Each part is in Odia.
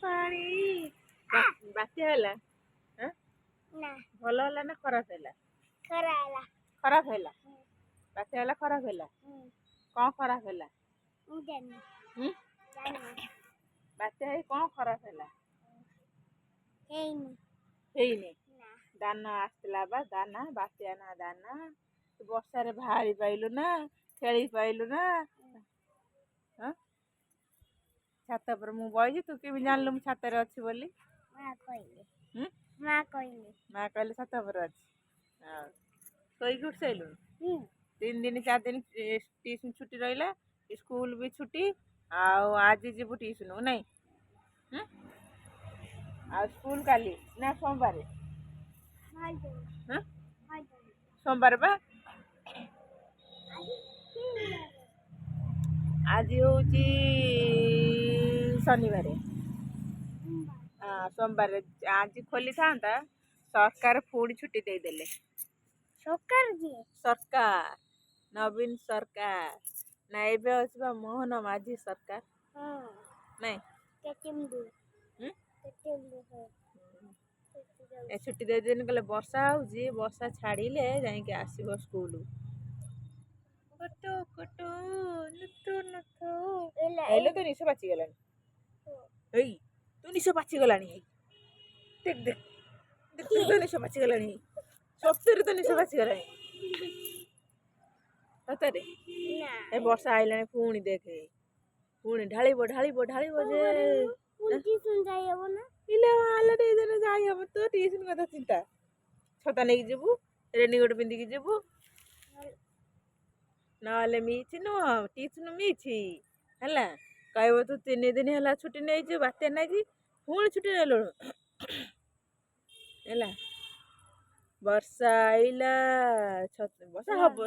ପାଣି ବାତ୍ୟା ହେଲା ଭଲ ହେଲା ନା ଖରାପ ହେଲା? ଖରାପ ହେଲା। ବାତ୍ୟା ହେଲା ଖରାପ ହେଲା। କଣ ଖରାପ ହେଲା? ବାତ୍ୟା ହେଇ କଣ ଖରାପ ହେଲା? ହେଇନି। ଦାନା ଆସିଥିଲା ବା ଦାନା ବାତ୍ୟା ନା ଦାନା ବର୍ଷାରେ ବାହାରି ପାଇଲୁ ନା ଖେଳି ପାଇଲୁ ନା। ଛାତ ଉପରେ ମୁଁ ବଇଛି ତୁ କେମିତି ଜାଣିଲୁ ମୁଁ ଛାତରେ ଅଛି ବୋଲି? ମା କହିଲେ ଛାତ ଉପରେ ଅଛି। ଆଉ ଶୋଇକି ଉଠି ସାଇଲୁଣି? 3 ଦିନ 4 ଦିନ ଟିଉସନ ଛୁଟି ରହିଲା, ସ୍କୁଲ ବି ଛୁଟି, ଆଉ ଆଜି ଯିବୁ ଟିଉସନ ନାଇଁ? ଆଉ ସ୍କୁଲ କାଲି ନା ସୋମବାରେ? ସୋମବାର ବା। ଆଜି ହଉଛି ଶନିବାରେ। ସୋମବାରେ ଆଜି ଖୋଲିଥାନ୍ତା, ସରକାର ପୁଣି ଛୁଟି ଦେଇଦେଲେ। ସରକାର ନବୀନ ସରକାର ନା ଏବେ ଅଛି ବା ମୋହନ ମାଝୀ ସରକାର ନାଇଁ? ଛୁଟି ଦେଇଦେଲେ, କହିଲେ ବର୍ଷା ହଉଛି, ବର୍ଷା ଛାଡ଼ିଲେ ଯାଇକି ଆସିବ ସ୍କୁଲ। ତୋ ନିଶ ପାଚିଗଲାଣି। ଏଇ ତୋ ନିଶ ପାଚିଗଲାଣି। ଦେଖ ତୋ ନିଶ ପାଚିଗଲାଣି। ସତରେ ତୋ ନିଶ ପାଚିଗଲାଣି। ସତରେ ଏ ବର୍ଷା ଆଇଲାଣି ପୁଣି ଦେଖେ, ପୁଣି ଢାଳିବ ଯେ ଯାଇ ହବ। ତୋ ଟିଉସନ କଥା ଚିନ୍ତା, ଛତା ନେଇକି ଯିବୁ, ରେନିକୋଟ ପିନ୍ଧିକି ଯିବୁ, ନହେଲେ ମିଛି ନୁହଁ ଟିଉସନ ମିଛି ହେଲା। କହିବ ତୁ 3 ଦିନ ହେଲା ଛୁଟି ନେଇଛୁ ବାତ୍ୟା ନାଗି, ପୁଣି ଛୁଟି ନେଲୁଣୁ ହେଲା। ବର୍ଷା ଆଇଲା, ବର୍ଷା ହବ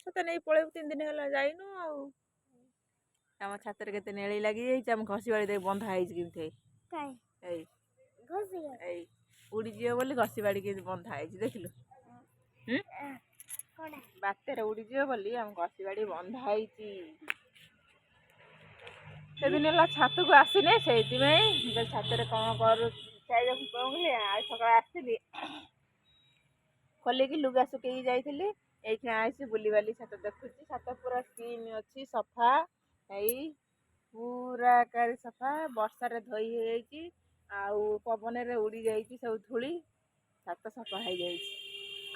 ଛତା ନେଇ ପଳେଇବୁ। 3 ଦିନ ହେଲା ଯାଇନୁ ଆଉ। ଆମ ଛାତରେ କେତେ ନେଳି ଲାଗିଯାଇଛି, ଆମ ଘଷି ବାଡ଼ି ଦେଇ ବନ୍ଧା ହେଇଛି କେମିତି। ଏଇ ଉଡ଼ିଯିବ ବୋଲି ଘଷି ବାଡ଼ି କେମିତି ବନ୍ଧା ହେଇଛି ଦେଖିଲୁ? ବାତ୍ୟାରେ ଉଡ଼ିଯିବ ବୋଲି ଆମ ଘଷି ବାଡ଼ି ବନ୍ଧା ହେଇଛି। ସେଦିନ ହେଲା ଛାତକୁ ଆସିନି, ସେଇଥିପାଇଁ ଛାତରେ କଣ କରୁ ଖାଇବାକୁ କହୁଥିଲି। ଆଜି ସକାଳେ ଆସିଥିଲି, ଖୋଲିକି ଲୁଗା ଶୁଖେଇକି ଯାଇଥିଲି, ଏଇଠି ଆଇଛି ବୁଲିବାଲି ଛାତ ଦେଖୁଛି। ଛାତ ପୁରା କ୍ଲିନ୍ ଅଛି, ସଫା, ଏଇ ପୁରା କାଳି ସଫା। ବର୍ଷାରେ ଧୋଇ ହେଇଯାଇଛି, ଆଉ ପବନରେ ଉଡ଼ି ଯାଇଛି ସବୁ ଧୂଳି, ଛାତ ସଫା ହେଇଯାଇଛି।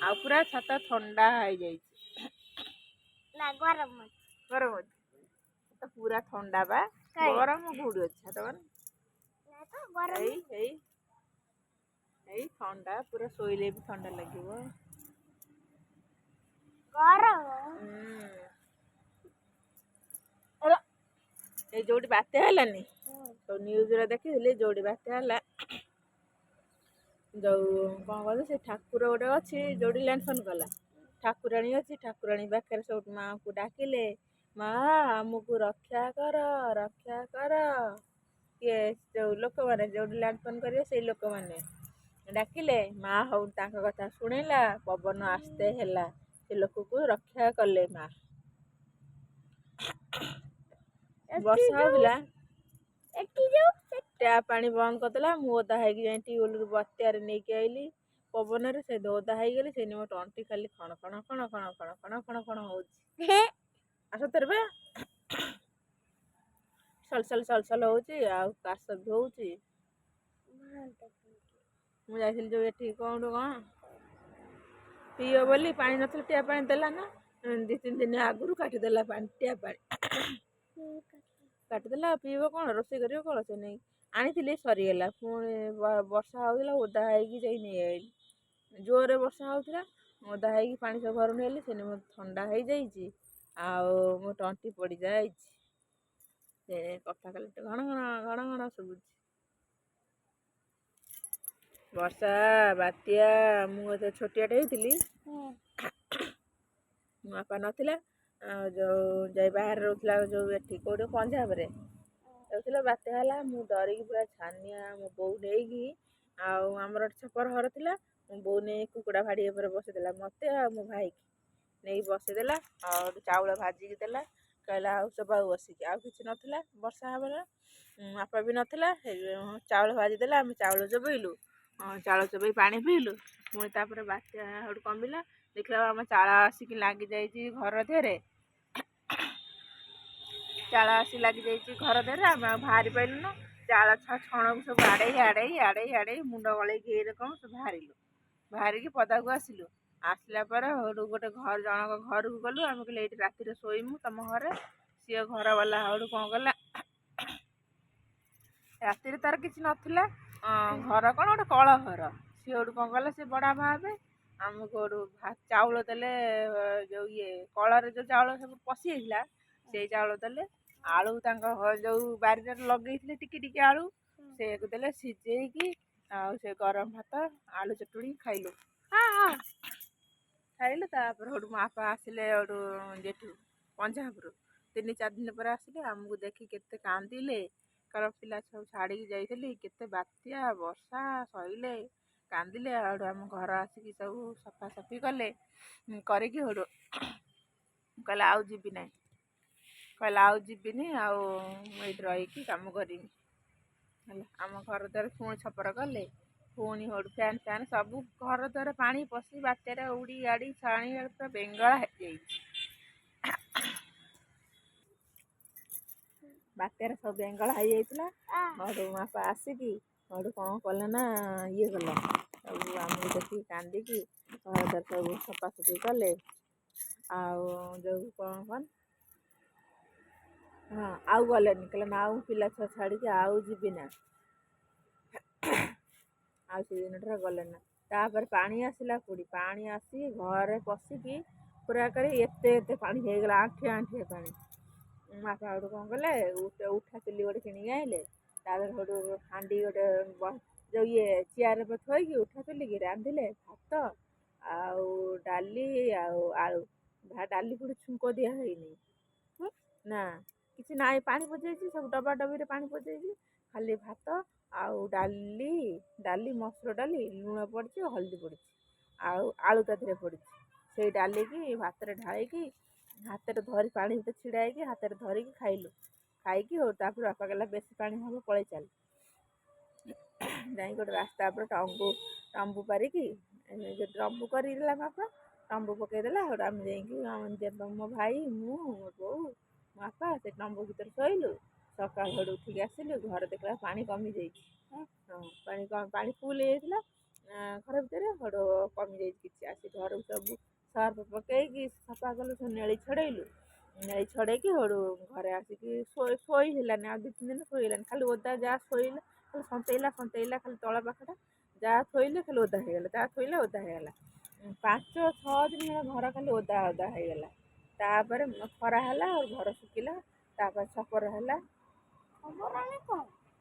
ଆଉ ପୁରା ଛାତ ଥଣ୍ଡା ହେଇଯାଇଛି। ଗରମ ଅଛି ତ ପୁରା ଥଣ୍ଡା ବା। ଗରମ କୋଉଠି ଅଛି ଛାତ ଏଇ ଥଣ୍ଡା ପୁରା, ଶୋଇଲେ ବି ଥଣ୍ଡା ଲାଗିବ। ଏଇ ଯୋଉଠି ବାତ୍ୟା ହେଲାନି, ସବୁ ନ୍ୟୁଜରେ ଦେଖିଥିଲି, ଯୋଉଠି ବାତ୍ୟା ହେଲା ଯୋଉ କଣ କହିଲ, ସେ ଠାକୁର ଗୋଟେ ଅଛି ଯୋଉଠି ଲ୍ୟାଣ୍ଡଫୋନ କଲା, ଠାକୁରାଣୀ ଅଛି। ଠାକୁରାଣୀ ପାଖରେ ସବୁ ମାଆଙ୍କୁ ଡାକିଲେ, ମା ଆମକୁ ରକ୍ଷା କର, ରକ୍ଷା କର। କିଏ? ଯୋଉ ଲୋକମାନେ ଯୋଉଠି ଲ୍ୟାଣ୍ଡଫୋନ କରିବେ ସେଇ ଲୋକମାନେ ଡାକିଲେ, ମା ହଉ ତାଙ୍କ କଥା ଶୁଣିଲା, ପବନ ଆସ୍ତେ ହେଲା, ସେ ଲୋକକୁ ରକ୍ଷା କଲେ ମା। ବର୍ଷା ହଉଥିଲା, ଟ୍ୟାପ ପାଣି ବନ୍ଦ କରିଦେଲା। ମୁଁ ଓଦା ହେଇକି ଯାଇ ଟ୍ୟୁବଲରୁ ବାତ୍ୟାରେ ନେଇକି ଆଇଲି, ପବନରେ ସେ ଓଦା ହେଇଗଲି। ସେଇନି ମୋ ତଣ୍ଟି ଖାଲି ଖଣ ଖଣ ହଉଛି। ସତରେ ବା ସଲସଲ ହଉଛି, ଆଉ କାଶ ବି ହଉଛି। ମୁଁ ଯାଇଥିଲି ଯୋଉ ଏଠିକି କଣ ପିଇବ ବୋଲି, ପାଣି ନଥିଲା, ଟ୍ୟାପ ପାଣି ଦେଲା ନା 2-3 ଦିନ ଆଗରୁ କାଟିଦେଲା ପାଣି, ଟ୍ୟାପ ପାଣି କାଟିଦେଲା। ପିଇବ କଣ, ରୋଷେଇ କରିବ କଣ? ସେ ନେଇ ଆଣିଥିଲି, ସରିଗଲା। ପୁଣି ବର୍ଷା ହଉଥିଲା, ଓଦା ହେଇକି ଯାଇ ନେଇ ଆଇଲି। ଜୋରରେ ବର୍ଷା ହଉଥିଲା, ଓଦା ହେଇକି ପାଣି ସବୁ ଘରୁ ନେଇ ଆଇଲି। ସେନି ମୋର ଥଣ୍ଡା ହେଇଯାଇଛି, ଆଉ ମୋ ତଣ୍ଟି ପଡ଼ିଯାଇଛି। ସେ କଥା ଖାଲି ଘଣ ଘଣ ଶୁଭୁଛି। ବର୍ଷା ବାତ୍ୟା, ମୁଁ ଏତେ ଛୋଟିଆଟେ ହେଇଥିଲି, ମୋ ବାପା ନଥିଲା, ଯୋଉ ଯାଇ ବାହାରେ ରହୁଥିଲା, ଯୋଉ ଏଠି କୋଉଠି ପଞ୍ଜାବରେ ରହୁଥିଲା। ବାତ୍ୟା ହେଲା, ମୁଁ ଡରିକି ପୁରା ଛାନିଆ। ମୋ ବୋଉ ନେଇକି, ଆଉ ଆମର ଛପର ଘର ଥିଲା, ମୋ ବୋଉ ନେଇ କୁକୁଡ଼ା ଭାଡ଼ି ଉପରେ ବସେଇଦେଲା, ମତେ ଆଉ ମୋ ଭାଇକି ନେଇକି ବସେଇଦେଲା। ଆଉ ଚାଉଳ ଭାଜିକି ଦେଲା, କହିଲା ଆଉ ଚୋବାକୁ ବସିକି ଆଉ କିଛି ନଥିଲା ବର୍ଷା ହେବାର ବାପା ବି ନଥିଲା ଚାଉଳ ଭାଜି ଦେଲା ଆମେ ଚାଉଳ ଚୋବେଇଲୁ ଚାଉଳ ଚୋବେଇ ପାଣି ପିଇଲୁ ପୁଣି ତାପରେ ବାତ୍ୟା ସେଠୁ କମିଲା ଦେଖିଲା ଆମ ଚାଳ ଆସିକି ଲାଗିଯାଇଛି ଘର ଦେହରେ ଚାଳ ଆସି ଲାଗିଯାଇଛି ଘର ଦେହରେ ଆମେ ଆଉ ବାହାରି ପାରିଲୁନୁ ଚାଳ ଛଣକୁ ସବୁ ଆଡ଼େଇ ମୁଣ୍ଡ ଗଳେଇକି ଏଇରକମ ସବୁ ବାହାରିକି ପଦାକୁ ଆସିଲୁ ଆସିଲା ପରେ ସେଠୁ ଗୋଟେ ଜଣଙ୍କ ଘରକୁ ଗଲୁ ଆମେ କହିଲେ ଏଇଠି ରାତିରେ ଶୋଇମୁ ତମ ଘରେ ସିଏ ଘର ବାଲା ସେଠୁ କ'ଣ କଲା ରାତିରେ ତାର କିଛି ନଥିଲା ଘର କ'ଣ ଗୋଟେ କଳ ଘର ସିଏ ସେଠୁ କ'ଣ କଲା ସେ ବଡ଼ ବାପା ହେବେ ଆମକୁ ସେଠୁ ଚାଉଳ ଦେଲେ ଯେଉଁ କଳରେ ଯେଉଁ ଚାଉଳ ସବୁ ପଶି ଯାଇଥିଲା ସେଇ ଚାଉଳ ଦେଲେ ଆଳୁ ତାଙ୍କ ଯେଉଁ ବାରିରେ ଲଗେଇଥିଲେ ଟିକେ ଆଳୁ ସେଇଆକୁ ଦେଲେ ସିଝେଇକି ଆଉ ସେ ଗରମ ଭାତ ଆଳୁ ଚଟୁଣି ଖାଇଲୁ ତାପରେ ସେଠୁ ମୋ ବାପା ଆସିଲେ ସେଠୁ ଯେଠୁ ପଞ୍ଜାବରୁ 3-4 ଦିନ ପରେ ଆସିଲେ ଆମକୁ ଦେଖି କେତେ କାନ୍ଦିଲେ କାରଣ ପିଲା ସବୁ ଛାଡ଼ିକି ଯାଇଥିଲି କେତେ ବାତ୍ୟା ବର୍ଷା ସହିଲେ କାନ୍ଦିଲେ ସେଠୁ ଆମ ଘର ଆସିକି ସବୁ ସଫାସଫି କଲେ କରିକି ସେଠୁ କହିଲା ଆଉ ଯିବିନି ଆଉ ଏଇଠି ରହିକି କାମ କରିବି ହେଲା ଆମ ଘର ଦ୍ୱାର ପୁଣି ଛପର କଲେ ପୁଣି ସେଠୁ ଫ୍ୟାନ୍ ସବୁ ଘର ଦ୍ୱାର ପାଣି ପଶି ବାତ୍ୟାରେ ଉଡ଼ି ଆଡ଼ି ଛାଣି ପୁରା ବେଙ୍ଗଳା ହେଇଯାଇଛି ବାତ୍ୟାରେ ସବୁ ବେଙ୍ଗଳା ହେଇଯାଇଥିଲା ସେଠୁ ବାପା ଆସିକି ସେଠୁ କ'ଣ କଲେ ନା କଲା ସବୁ ଆମକୁ ଦେଖିକି କାନ୍ଦିକି ଘର ଦ୍ୱାର ସବୁ ସଫାସଫି କଲେ ଆଉ ଯେଉଁ କ'ଣ ଆଉ ଗଲେନି କହିଲେ ନା ଆଉ ପିଲା ଛୁଆ ଛାଡ଼ିକି ଆଉ ଯିବି ନା ଆଉ ସେ ଦିନଠାରୁ ଗଲେ ନା ତାପରେ ପାଣି ଆସିଲା ପାଣି ଆସି ଘରେ ପଶିକି ପୁରା କରି ଏତେ ପାଣି ହେଇଗଲା ଆଣ୍ଠିଏ ପାଣି ବାପା ସେଠୁ କ'ଣ କଲେ ଉଠା ଚୁଲି ଗୋଟେ କିଣିକି ଆଣିଲେ ତାପରେ ସେଠୁ ହାଣ୍ଡି ଗୋଟେ ଯେଉଁ ଚେୟାର ଥୋଇକି ଉଠା ଚୁଲିକି ରାନ୍ଧିଲେ ଭାତ ଆଉ ଡାଲି ଆଉ ଆଳୁ ଡାଲି ପୁଣି ଛୁଙ୍କ ଦିଆ ହେଇନି ନା କିଛି ନାହିଁ ପାଣି ପଚିଯାଇଛି ସବୁ ଡବାରେ ପାଣି ପଚିଯାଇଛି ଖାଲି ଭାତ ଆଉ ଡାଲି ମସୁର ଡାଲି ଲୁଣ ପଡ଼ିଛି ହଳଦୀ ପଡ଼ିଛି ଆଉ ଆଳୁ ତା ଦେହରେ ପଡ଼ିଛି ସେଇ ଡାଲିକି ଭାତରେ ଢାଳିକି ହାତରେ ଧରି ପାଣି ଭିତରେ ଛିଡ଼ା ହେଇକି ହାତରେ ଧରିକି ଖାଇକି ତାପରେ ବାପା କହିଲା ବେଶୀ ପାଣି ହେବ ପଳେଇ ଚାଲ ଯାଇକି ଗୋଟେ ରାସ୍ତା ଉପରେ ତମ୍ବୁ ପାରିକି ତମ୍ବୁ କରିଦେଲା ବାପା ତମ୍ବୁ ପକେଇଦେଲା ସେଠୁ ଆମେ ଯାଇକି ମୋ ଭାଇ ମୁଁ ମୋ ବୋଉ ମୋ ବାପା ସେ ତମ୍ବୁ ଭିତରେ ଶୋଇଲୁ ସକାଳୁ ସେଠୁ ଉଠିକି ଆସିଲୁ ଘରେ ଦେଖିଲା ପାଣି କମିଯାଇଛି ପାଣି ଫୁଲ୍ ହେଇଯାଇଥିଲା ଘର ଭିତରେ ସେଠୁ କମିଯାଇଛି କିଛି ଆସି ଘରକୁ ସବୁ ସର୍ଫ ପକେଇକି ସଫା କଲୁ ସବୁ ନେଳି ଛଡ଼େଇକି ସେଠୁ ଘରେ ଆସିକି ଶୋଇ ହେଲାନି ଆଉ 2-3 ଦିନ ଶୋଇ ହେଲାନି ଖାଲି ଓଦା ଯାହା ଶୋଇଲା ଖାଲି ସନ୍ତେଇଲା ଖାଲି ତଳ ପାଖଟା ଯାହା ଥୋଇଲେ ଖାଲି ଓଦା ହେଇଗଲା 5-6 ଦିନ ଘର ଖାଲି ଓଦା ହେଇଗଲା ତାପରେ ଖରା ହେଲା ଆଉ ଘର ଶୁଖିଲା ତାପରେ ଛପର ହେଲା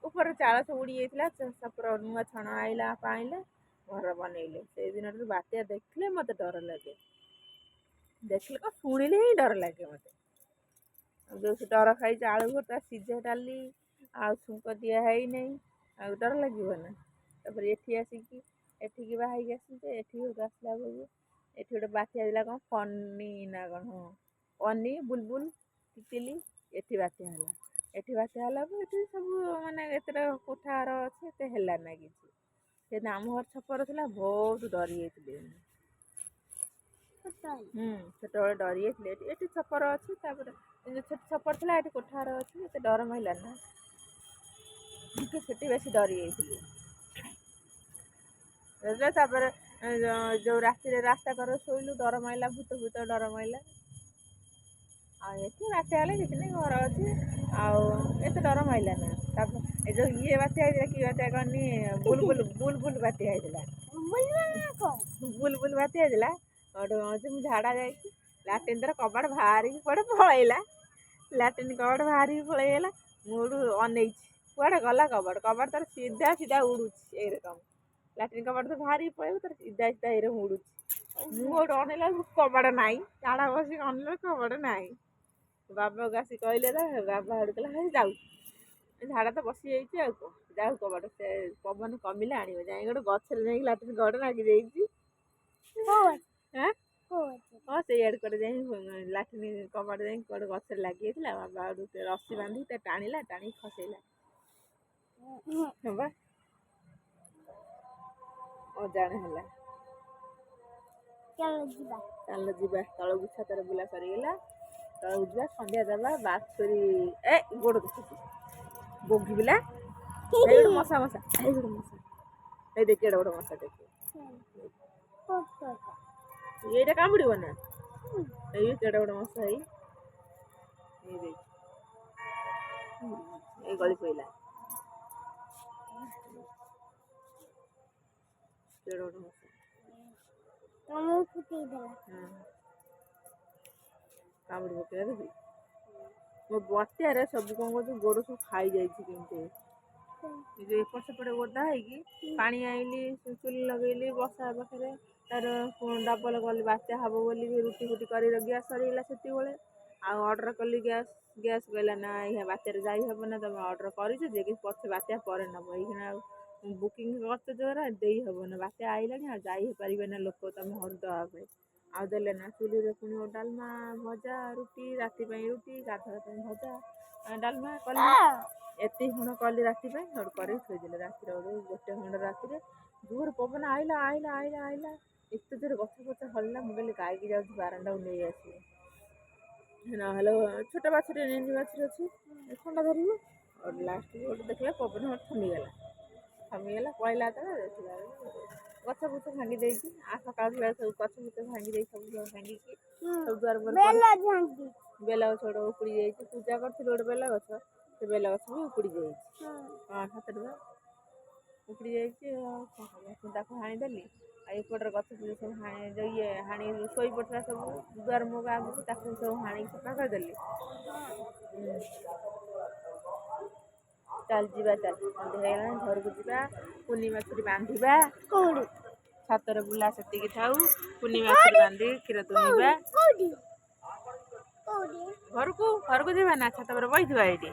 ଉପରେ ଚାଳ ସବୁ ଉଡ଼ି ଯାଇଥିଲା ଛପର ନୂଆ ଛଣ ଆଇଲା ଘର ବନେଇଲେ ସେଇଦିନଠାରୁ ବାତ୍ୟା ଦେଖିଲେ ମୋତେ ଡର ଲାଗେ ଦେଖିଲେ କ'ଣ ଶୁଣିଲେ ହିଁ ଡର ଲାଗେ ମୋତେ ଯେଉଁ ଡର ଖାଇଛି ଆଳୁ ଭର୍ତ୍ତା ସିଝା ଡାଲି ଆଉ ଛୁଙ୍କ ଦିଆ ହେଇନାହିଁ ଆଉ ଡର ଲାଗିବ ନା ତାପରେ ଏଠିକି ବାହାରିକି ଆସିଛେ ଏଠି ଗୋଟେ ଆସିଲା ବେଳକୁ ଏଠି ଗୋଟେ ବାତ୍ୟା ହେଇଥିଲା କ'ଣ ଫନି ନା କ'ଣ ଅନି ବୁଲବୁଲ ତିତିଲି ଏଠି ବାତ୍ୟା ହେଲା ଏଠି ସବୁ ମାନେ ଏତେଟା କୋଠା ଘର ଅଛି ଏତେ ହେଲା ନା କିଛି କିନ୍ତୁ ଆମ ଘର ଛପର ଥିଲା ବହୁତ ଡରି ଯାଇଥିଲି ସେତେବେଳେ ଡରି ଯାଇଥିଲେ ଏଠି ଛପର ଅଛି ତାପରେ ଛୋଟ ଛପର ଥିଲା ଏଠି କୋଠା ଘର ଅଛି ଏତେ ଡର ମାଇଲା ନା ସେଠି ବେଶୀ ଡରି ଯାଇଥିଲି ତାପରେ ଯେଉଁ ରାତିରେ ରାସ୍ତା କରେ ଶୋଇଲୁ ଡର ମାଇଲା ଭୂତ ଡର ମାଇଲା ଆଉ ଏଠି ବାତ୍ୟା ହେଲେ କିଛି ନାହିଁ ଘର ଅଛି ଆଉ ଏତେ ଡର ମାଇଲା ନା ତାପରେ ଏ ଯେଉଁ ବାତ୍ୟା ହେଇଥିଲା କି ବାତ୍ୟା କହନି ବୁଲବୁଲ ବାତ୍ୟା ହେଇଥିଲା ବୁଲବୁଲ ବାତ୍ୟା ହେଇଥିଲା ସେଠୁ ମୁଁ ଝାଡ଼ା ଯାଇଛି ଲାଟ୍ରିନ୍ ଦ୍ୱାରା କବାଟ ବାହାରିକି କୁଆଡ଼େ ପଳେଇଲା ଲାଟ୍ରିନ୍ କବାଟ ବାହାରିକି ପଳେଇଗଲା ମୁଁ ସେଠୁ ଅନେଇଛି କୁଆଡ଼େ ଗଲା କବାଟ ତାର ସିଧା ଉଡ଼ୁଛି ଏଇରକମ ଲାଟ୍ରିନ୍ କବାଟ ତ ବାହାରିକି ପଳେଇବ ତାର ସିଧା ଏଇରକମ ଉଡ଼ୁଛି ମୁଁ ସେଠୁ ଅନେଇଲା କବାଟ ନାହିଁ ଝାଡ଼ା ବସିକି ଅନେଇଲା କବାଟ ନାହିଁ ବାବାକୁ ଆସି କହିଲେ ବାବା ସେଠୁ କହିଲା ହେ ଯାଉ ଝାଡ଼ା ତ ବସିଯାଇଛି ଆଉ କ'ଣ ଯାଉ କବାଟ ସେ ପବନ କମିଲେ ଆଣିବ ଯାଇକି ଗୋଟେ ଗଛରେ ଯାଇକି ଲାଟ୍ରିନ୍ କବାଟ ଲାଗିଯାଇଛି ହଁ ସେଇଆଡ଼େ କୁଆଡ଼େ ଯାଇ ଲାଟ୍ରିନ୍ କବାଟ ଯାଇ କୁଆଡ଼େ ଗଛରେ ଲାଗିଯାଇଥିଲା ବାବା ଗୋଟେ ରସି ବାନ୍ଧି ତା ଟାଣିଲା ଟାଣିକି ଖସେଇଲା। ହଁ ବା ଅଜାଣ ହେଲା। ଚାଲ ଯିବା ତଳକୁ ଛାତରେ ବୁଲା ସରିଗଲା। ତଳକୁ ଯିବା ସନ୍ଧ୍ୟା ଦେବା ବାଛୁରୀ ଏ ଗୋଡ଼ ଦେଖୁଛି ବୋଗି ବୁଲା ଏଇ ଗୋଟେ ମଶା ମଶା ଏଇ ଗୋଟେ ମଶା ଏଇ ଦେଖି ଏଇଟା ଗୋଟେ ମଶା ଦେଖି ଏଇଟା କାମୁଡ଼ିବ ନା ଏଇ କେଡ଼େ ଗୋଟେ ମଶା ଏଇ ଦେଖ ଏଇ ଗଳି ପଇଲା କେଡ଼େ ଗୋଟେ ମଶା କାମୁଡ଼ି ପକେଇବା ଦେଖି ମୋ ବତିଆରେ ସବୁ କଣ କରୁଛୁ ଗୋଡ଼ ସବୁ ଖାଇଯାଇଛି କେମିତି ଏ ଯେଉଁ ଏପଟ ସେପଟେ ଓଦା ହେଇକି ପାଣି ଆଇଲି ଚୁଲି ଲଗେଇଲି ବର୍ଷା ପାଖରେ ତାର ଡବଲ କଲି ବାତ୍ୟା ହବ ବୋଲି ରୁଟି ଫୁଟି କରି ଗ୍ୟାସ୍ ସରିଗଲା ସେତିକିବେଳେ ଆଉ ଅର୍ଡ଼ର କଲି ଗ୍ୟାସ୍ କହିଲା ନା ଏହା ବାତ୍ୟାରେ ଯାଇ ହେବ ନା ତମେ ଅର୍ଡ଼ର କରିଛ ଯେ କି ପଛେ ବାତ୍ୟା ପରେ ନେବ ଏଇଖିଣା ଆଉ ବୁକିଂ କରିଛ ଯୋଉରା ଦେଇ ହେବ ନା ବାତ୍ୟା ଆଇଲାଣି ଆଉ ଯାଇ ହେଇପାରିବେ ନା ଲୋକ ତମେ ଘରୁ ଦେବା ପାଇଁ ଆଉ ଦେଲେ ନା ଚୁଲିରେ ପୁଣି ଡାଲମା ଭଜା ରୁଟି ରାତି ପାଇଁ ରୁଟି ଗାଧୁଆ ପାଇଁ ଭଜା ଡାଲମା କଲି ଏତିକି ଖଣ୍ଡ କଲି ରାତି ପାଇଁ ସଡ଼ୁ କରିକି ଥୋଇଦେଲେ ରାତିରେ ଗୋଟେ ଖଣ୍ଡ ରାତିରେ ଜୋର ପବନ ଆଇଲା ଆଇଲା ଆଇଲା ଆଇଲା ଏତେ ଜୋରେ ଗଛ ଫଛ ହଲିଲା ମୁଁ କହିଲି ଗାଈକି ଯାଉଛି ବାରଣ୍ଡାକୁ ନେଇ ଆସିବି ନହେଲେ ଛୋଟ ବାଛୁରୀ ନେଣ୍ଡି ବାଛୁରୀ ଅଛି ଥଣ୍ଡା ଧରିବ ଆଉ ଲାଷ୍ଟକୁ ଗୋଟେ ଦେଖିଲା ପବନ ଥମିଗଲା ପଳେଇଲା ଯେତେବେଳେ ଦେଖିଲା ଗଛ ଫଛ ଭାଙ୍ଗି ଦେଇଛି ସକାଳୁ ସବୁ ଗଛ ଫଛ ଭାଙ୍ଗି ଦେଇଛି ସବୁ ଭାଙ୍ଗିକି ସବୁ ଦୁଆର ବେଲ ଗଛ ଗୋଟେ ଉପୁଡ଼ି ଯାଇଛି ପୂଜା କରିଥିଲି ଗୋଟେ ବେଲ ଗଛ ସେ ବେଲ ଗଛ ବି ଉପୁଡ଼ି ଯାଇଛି ହାତରେ ଉପୁଡ଼ି ଯାଇଛି ତାକୁ ହାଣିଦେଲି ଆଉ ଏପଟରେ ଗଛ ଫଛ ସବୁ ହାଣି ଶୋଇ ପଡ଼ିଥିଲା ସବୁ ଦୁଆର ମୁହଁ ଆଗକୁ ତାକୁ ସବୁ ହାଣିକି ସଫା କରିଦେଲି ଚାଲ ଯିବା ଚାଲ ସନ୍ଧ୍ୟା ହେଇଗଲାଣି ଘରକୁ ଯିବା କୁନି ବାଛୁରୀ ବାନ୍ଧିବା ଛାତରେ ବୁଲା ସେତିକି ଥାଉ କୁନି ବାଛୁରୀ ବାନ୍ଧି କ୍ଷୀର ଦୁହିଁବା ଘରକୁ ଯିବା ନା ଛାତ ଉପରେ ବଇଥିବା ଏଇଠି।